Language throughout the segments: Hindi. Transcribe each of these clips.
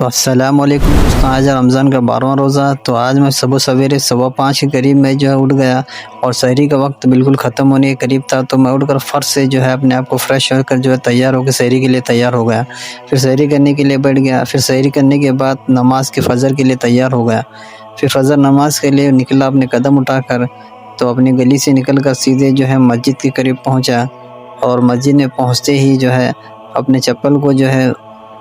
तो अस्सलाम वालेकुम दोस्तों, आज रमज़ान का 12वां रोज़ा। तो आज मैं सुबह सवेरे 5:15 के करीब मैं जो है उठ गया और सहरी का वक्त बिल्कुल ख़त्म होने के करीब था। तो मैं उठकर फ़र्श से जो है अपने आप को फ्रेश होकर जो है तैयार होकर सहरी के लिए तैयार हो गया। फिर सहरी करने के लिए बैठ गया। फिर सहरी करने के बाद नमाज के फ़जर के लिए तैयार हो गया। फिर फ़जर नमाज के लिए निकला अपने कदम उठाकर। तो अपनी गली से निकलकर सीधे जो है मस्जिद के करीब पहुँचा और मस्जिद में पहुँचते ही जो है अपने चप्पल को जो है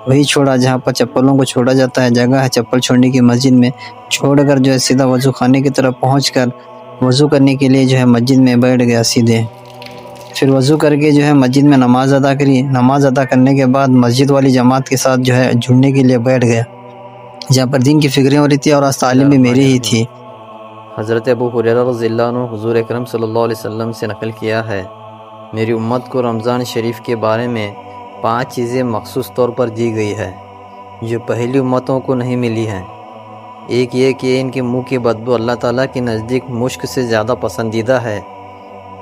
वही छोड़ा जहाँ पर चप्पलों को छोड़ा जाता है, जगह है चप्पल छोड़ने की मस्जिद में। छोड़कर जो है सीधा वज़ू खाने की तरफ पहुंचकर वज़ू करने के लिए जो है मस्जिद में बैठ गया सीधे। फिर वज़ू करके जो है मस्जिद में नमाज़ अदा करी। नमाज़ अदा करने के बाद मस्जिद वाली जमात के साथ जो है जुड़ने के लिए बैठ गया, जहाँ पर दिन की फ़िक्रें हो रही थी और आज तालीम भी मेरी ही थी। हज़रत अबू हुरैरा रज़ियल्लाहु अन्हु हुज़ूर अकरम सल्लल्लाहु अलैहि वसल्लम से नकल किया है, मेरी उम्मत को रमज़ान शरीफ के बारे में 5 चीज़ें मखसूस तौर पर दी गई है जो पहली उम्मतों को नहीं मिली हैं। एक ये कि इनके मुंह की बदबू अल्लाह ताला के नज़दीक मुश्क से ज़्यादा पसंदीदा है।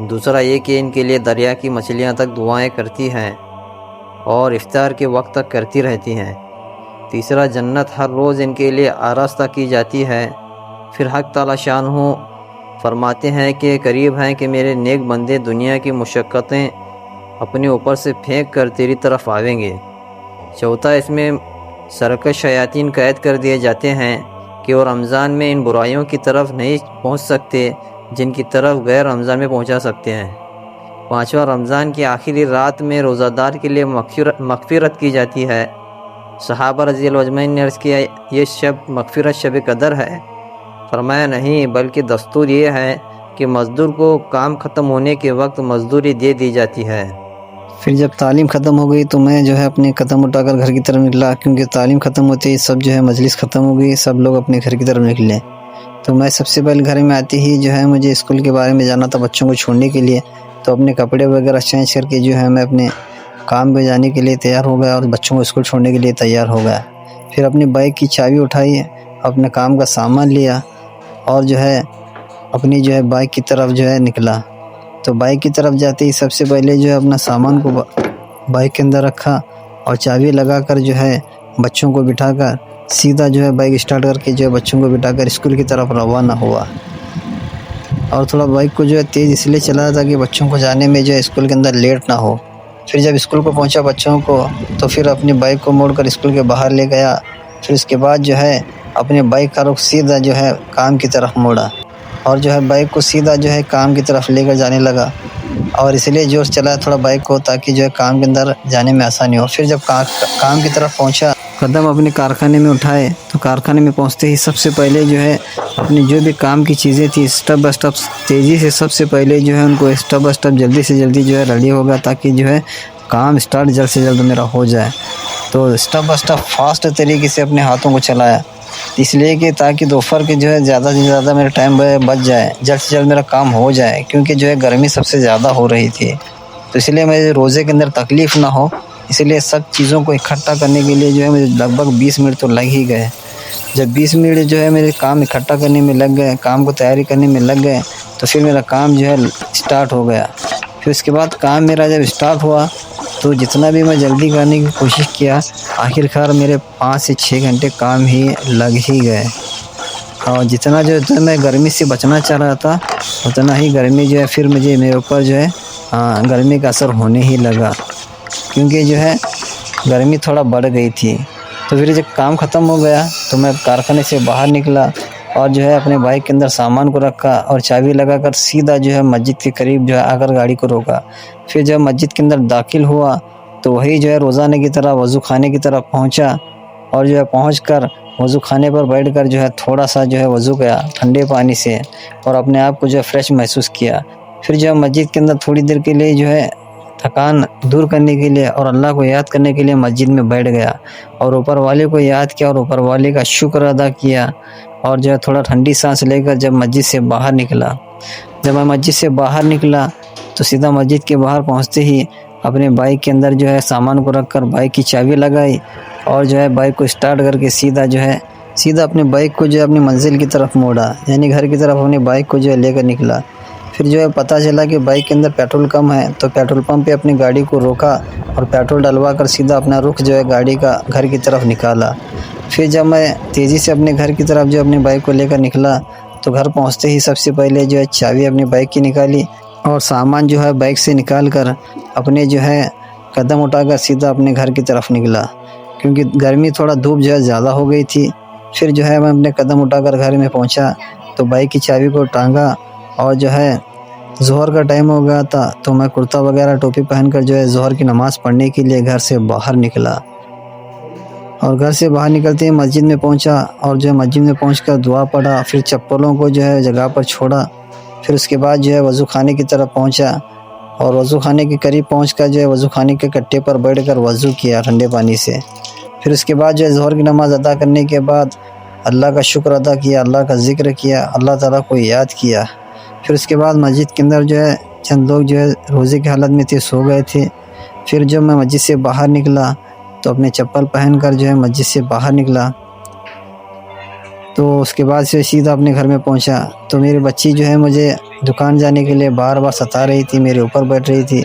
दूसरा ये कि इनके लिए दरिया की मछलियां तक दुआएं करती हैं और इफ्तार के वक्त तक करती रहती हैं। तीसरा, जन्नत हर रोज़ इनके लिए आरास्ता की जाती है। फिर हक़ ताला शानहू फरमाते हैं कि करीब हैं कि मेरे नेक बंदे दुनिया की मुशक्क़तें अपने ऊपर से फेंक कर तेरी तरफ आवेंगे। चौथा, इसमें सरकश शयातीन कैद कर दिए जाते हैं कि वो रमज़ान में इन बुराइयों की तरफ नहीं पहुंच सकते जिनकी तरफ गैर रमज़ान में पहुंचा सकते हैं। पाँचवा, रमज़ान की आखिरी रात में रोज़ादार के लिए मग़फ़िरत की जाती है। सहाबा रज़ियल्लाहु अजमईन ने अर्ज़ किया, ये शब मग़फ़िरत शब कदर है? फरमाया, नहीं, बल्कि दस्तूर ये है कि मज़दूर को काम ख़त्म होने के वक्त मज़दूरी दे दी जाती है। फिर जब तालीम ख़त्म हो गई तो मैं जो है अपने कदम उठाकर घर की तरफ निकला, क्योंकि तालीम ख़त्म होते ही सब जो है मजलिस ख़त्म हो गई, सब लोग अपने घर की तरफ निकले। तो मैं सबसे पहले घर में आते ही जो है मुझे स्कूल के बारे में जाना था बच्चों को छोड़ने के लिए। तो अपने कपड़े वगैरह चेंज करके जो है मैं अपने काम पे जाने के लिए तैयार हो गया और बच्चों को स्कूल छोड़ने के लिए तैयार हो गया। फिर अपनी बाइक की चाबी उठाई, अपने काम का सामान लिया और जो है अपनी जो है बाइक की तरफ जो है निकला। तो बाइक की तरफ जाते ही सबसे पहले जो है अपना सामान को बाइक के अंदर रखा और चाबी लगाकर जो है बच्चों को बिठाकर सीधा जो है बाइक स्टार्ट करके जो है बच्चों को बिठाकर स्कूल की तरफ रवाना हुआ। और थोड़ा बाइक को जो है तेज़ इसलिए चलाया ताकि बच्चों को जाने में जो है स्कूल के अंदर लेट ना हो। फिर जब स्कूल को पहुंचा बच्चों को, तो फिर अपनी बाइक को मोड़कर स्कूल के बाहर ले गया। फिर उसके बाद जो है अपनी बाइक का रुख सीधा जो है काम की तरफ मोड़ा और जो है बाइक को सीधा जो है काम की तरफ लेकर जाने लगा। और इसलिए जोर चलाया थोड़ा बाइक को ताकि जो है काम के अंदर जाने में आसानी हो। फिर जब काम की तरफ पहुंचा, कदम अपने कारखाने में उठाए, तो कारखाने में पहुंचते ही सबसे पहले जो है अपनी जो भी काम की चीज़ें थी स्टेप बाय स्टेप तेज़ी से सबसे पहले जो है उनको स्टेप बाय स्टेप जल्दी से जल्दी जो है रेडी होगा ताकि जो है काम स्टार्ट जल्द से जल्द मेरा हो जाए। तो स्टेप बाय स्टेप फास्ट तरीके से अपने हाथों को चलाया, इसलिए कि ताकि दोपहर के जो है ज़्यादा से ज़्यादा मेरा टाइम बच जाए, जल्द से जल्द मेरा काम हो जाए, क्योंकि जो है गर्मी सबसे ज़्यादा हो रही थी। तो इसलिए मेरे रोज़े के अंदर तकलीफ़ ना हो, इसलिए सब चीज़ों को इकट्ठा करने के लिए जो है मुझे लगभग 20 मिनट तो लग ही गए। जब 20 मिनट जो है मेरे काम इकट्ठा करने में लग गए, काम को तैयारी करने में लग गए, तो फिर मेरा काम जो है स्टार्ट हो गया। फिर उसके बाद काम मेरा जब स्टार्ट हुआ तो जितना भी मैं जल्दी करने की कोशिश किया, आखिरकार मेरे 5 से 6 घंटे काम ही लग ही गए। और जितना जो है मैं गर्मी से बचना चाह रहा था, उतना ही गर्मी जो है फिर मुझे मेरे ऊपर जो है गर्मी का असर होने ही लगा, क्योंकि जो है गर्मी थोड़ा बढ़ गई थी। तो फिर जब काम ख़त्म हो गया तो मैं कारखाने से बाहर निकला और जो है अपने बाइक के अंदर सामान को रखा और चाबी लगाकर सीधा जो है मस्जिद के करीब जो है आकर गाड़ी को रोका। फिर जब मस्जिद के अंदर दाखिल हुआ तो वही जो है रोज़ाने की तरह वज़ू खाने की तरफ पहुंचा और जो है पहुंचकर वज़ू खाने पर बैठकर जो है थोड़ा सा जो है वज़ू किया ठंडे पानी से और अपने आप को जो है फ्रेश महसूस किया। फिर जो है मस्जिद के अंदर थोड़ी देर के लिए जो है थकान दूर करने के लिए और अल्लाह को याद करने के लिए मस्जिद में बैठ गया और ऊपर वाले को याद किया और ऊपर वाले का शुक्र अदा किया और जो है थोड़ा ठंडी सांस लेकर जब मस्जिद से बाहर निकला। जब मैं मस्जिद से बाहर निकला तो सीधा मस्जिद के बाहर पहुंचते ही अपने बाइक के अंदर जो है सामान को रखकर बाइक की चाबी लगाई और जो है बाइक को स्टार्ट करके सीधा अपने बाइक को जो है अपनी मंजिल की तरफ मोड़ा, यानी घर की तरफ अपनी बाइक को जो है लेकर निकला। फिर जो है पता चला कि बाइक के अंदर पेट्रोल कम है, तो पेट्रोल पंप पे अपनी गाड़ी को रोका और पेट्रोल डलवा कर सीधा अपना रुख जो है गाड़ी का घर की तरफ निकाला। फिर जब मैं तेज़ी से अपने घर की तरफ जो अपनी बाइक को लेकर निकला तो घर पहुंचते ही सबसे पहले जो है चाबी अपनी बाइक की निकाली और सामान जो है बाइक से निकाल कर अपने जो है कदम उठाकर सीधा अपने घर की तरफ निकला, क्योंकि गर्मी थोड़ा धूप जो है ज़्यादा हो गई थी। फिर जो है मैं अपने कदम उठाकर घर में पहुंचा तो बाइक की चाबी को टांगा और जो है ज़ोहर का टाइम हो गया था, तो मैं कुर्ता वगैरह टोपी पहनकर जो है ज़ोहर की नमाज़ पढ़ने के लिए घर से बाहर निकला। और घर से बाहर निकलते ही मस्जिद में पहुंचा और जो है मस्जिद में पहुंचकर दुआ पढ़ा, फिर चप्पलों को जो है जगह पर छोड़ा। फिर उसके बाद जो है वज़ू खाने की तरफ पहुंचा और वज़ू खाने के करीब पहुंचकर जो है वज़ू खाने के कट्टे पर बैठकर वज़ू किया ठंडे पानी से। फिर उसके बाद जो है ज़ोहर की नमाज़ अदा करने के बाद अल्लाह का शुक्र अदा किया, अल्लाह का ज़िक्र किया, अल्लाह ताला को याद किया। फिर उसके बाद मस्जिद के अंदर जो है चंद लोग जो है रोज़े की हालत में थे, सो गए थे। फिर जब मैं मस्जिद से बाहर निकला तो अपने चप्पल पहनकर जो है मस्जिद से बाहर निकला, तो उसके बाद से सीधा अपने घर में पहुंचा। तो मेरी बच्ची जो है मुझे दुकान जाने के लिए बार बार सता रही थी, मेरे ऊपर बैठ रही थी।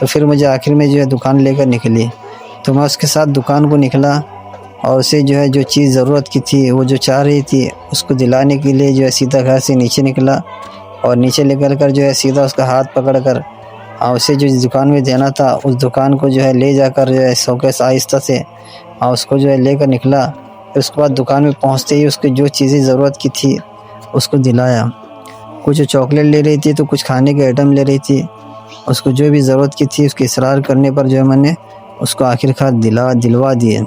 तो फिर मुझे आखिर में जो है दुकान लेकर निकली, तो मैं उसके साथ दुकान को निकला और उसे जो है जो चीज़ ज़रूरत की थी, वो जो चाह रही थी, उसको दिलाने के लिए जो है सीधा घर से नीचे निकला और नीचे निकल कर जो है सीधा उसका हाथ पकड़ कर और उसे जो दुकान में देना था उस दुकान को जो है ले जाकर जो है शौक़ से आहिस्ता से और उसको जो है लेकर निकला। फिर उसके बाद दुकान में पहुंचते ही उसकी जो चीज़ें ज़रूरत की थी उसको दिलाया। कुछ चॉकलेट ले रही थी तो कुछ खाने के आइटम ले रही थी, उसको जो भी ज़रूरत की थी उसके इसरार करने पर जो है मैंने उसको आखिरकार दिलवा दिए।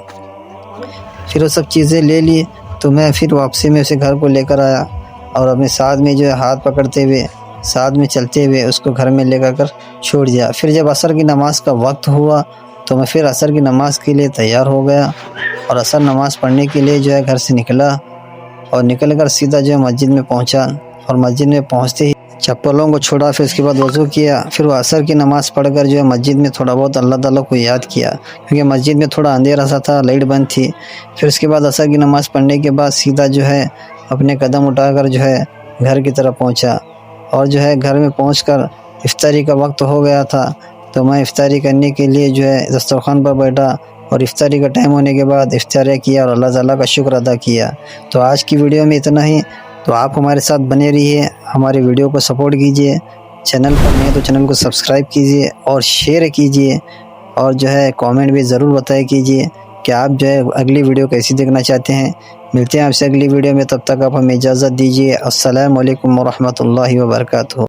फिर वो सब चीज़ें ले ली तो मैं फिर वापसी में उसे घर को लेकर आया और अपने साथ में जो है हाथ पकड़ते हुए साथ में चलते हुए उसको घर में लेकर कर छोड़ दिया। फिर जब असर की नमाज़ का वक्त हुआ तो मैं फिर असर की नमाज़ के लिए तैयार हो गया और असर नमाज़ पढ़ने के लिए जो है घर से निकला और निकल कर सीधा जो है मस्जिद में पहुंचा और मस्जिद में पहुंचते ही चप्पलों को छोड़ा। फिर उसके बाद वज़ू किया। फिर वो असर की नमाज़ पढ़कर जो है मस्जिद में थोड़ा बहुत अल्लाह ताला को याद किया, क्योंकि मस्जिद में थोड़ा अंधेरा सा था, लाइट बंद थी। फिर उसके बाद असर की नमाज़ पढ़ने के बाद सीधा जो है अपने कदम उठाकर जो है घर की तरफ पहुंचा और जो है घर में पहुंचकर इफ्तारी का वक्त हो गया था, तो मैं इफ्तारी करने के लिए जो है दस्तरखान पर बैठा और इफ्तारी का टाइम होने के बाद इफ्तार किया और अल्लाह ताला का शुक्र अदा किया। तो आज की वीडियो में इतना ही। तो आप हमारे साथ बने रहिए, हमारी वीडियो को सपोर्ट कीजिए। चैनल पर नए तो चैनल को सब्सक्राइब कीजिए और शेयर कीजिए और जो है कमेंट भी ज़रूर बताया कीजिए कि आप जो है अगली वीडियो कैसी देखना चाहते हैं। मिलते हैं आपसे अगली वीडियो में, तब तक आप हमें इजाज़त दीजिए। अस्सलामु अलैकुम वरहमतुल्लाहि वबरकातुहू।